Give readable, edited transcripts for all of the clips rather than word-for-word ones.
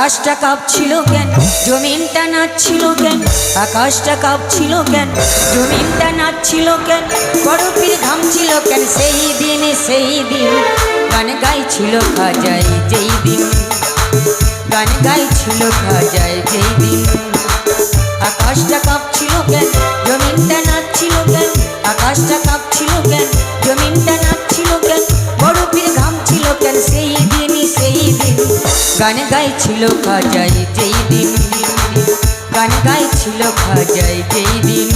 আকাশটা কাঁপছিল কেন, জমিনটা নাচছিল কেন, আকাশটা কাঁপছিল কেন, জমিনটা নাচছিল কেন, বরফের ঘামছিল কেন, সেই দিন গান গাইছিল খাজাই যেই দিন, গান গাইছিল খাজাই যেই দিন। আকাশটা কাঁপছিল কেন, জমিনটা নাচছিল কেন, আকাশটা কাঁপছিল কেন, জমিনটা নাচছিল কেন, বরফের ঘামছিল কেন, সেই দিন গান গাইছিল খাজাই যেই দিন, গান গাইছিল খাজাই যেই দিন।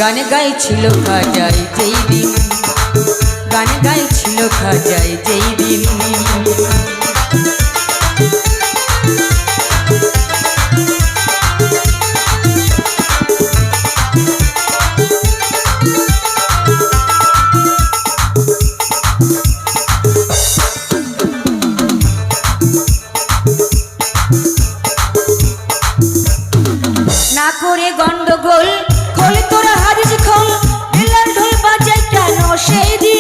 গান গাইছিল খাজাই যেই দিন, গান গাইছিল খাজাই যেই দিন। না করে গন্ডগোল খোল তোরা হাদিস খোল, বেলার ঢোল বাজায় কেন সেই দিন,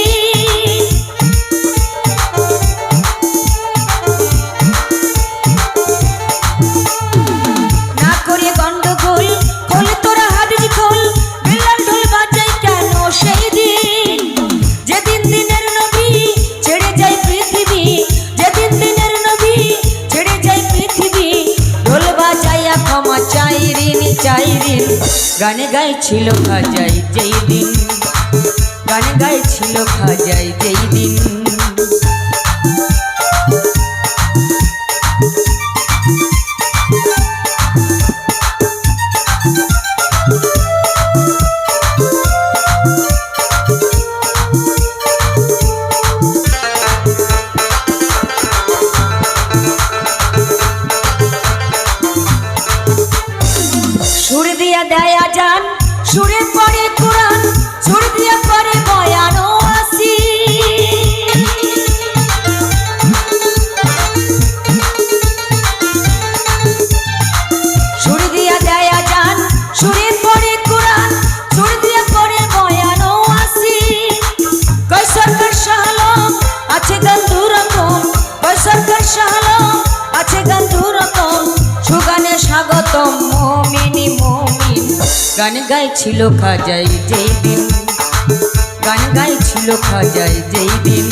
না করে গন্ডগোল খোল তোরা হাদিস খোল, বেলার ঢোল বাজায় কেন সেই দিন, যেদিন দিনের নবী ছেড়ে যায় পৃথিবী, যেদিন দিনের নবী ছেড়ে যায় পৃথিবী, ঢোল বাজাইয়া ক্ষমা চাই ঋণ চাই ঋণ, গান গাইছিল খাজাই যেই দিন, গান গাইছিল খাজাই যেই দিন। সুর দিয়া দেয় আজান, সুরে পড়ে কোরআন, সুর দিয়া পড়ে বয়ান ও আসি, সুর দিয়া দেয় আজান, সুরে পড়ে কোরআন, সুর দিয়া পড়ে বয়ান ও আসি, কই সরকার শাহ আলম আছে গান দুরকম, কই সরকার শাহ আলম আছে গান দুরকম, সুগানে স্বাগতম মুমিনি মুমিন, গান গাইছিল খাজাই যেই দিন, গান গাইছিল খাজাই যেই দিন।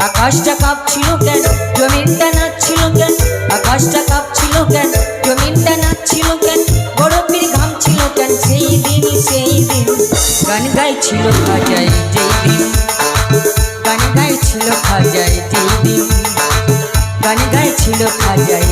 আকাশটা কাঁপছিল কেন, জমিনটা নাচছিল কেন, আকাশটা কাঁপছিল কেন, জমিনটা নাচছিল কেন, বরফের ঘামছিল কেন, সেই দিন গান গাইছিল খাজাই যেই দিন, গান গাইছিল খাজাই যেই দিন, গান গাইছিল খাজাই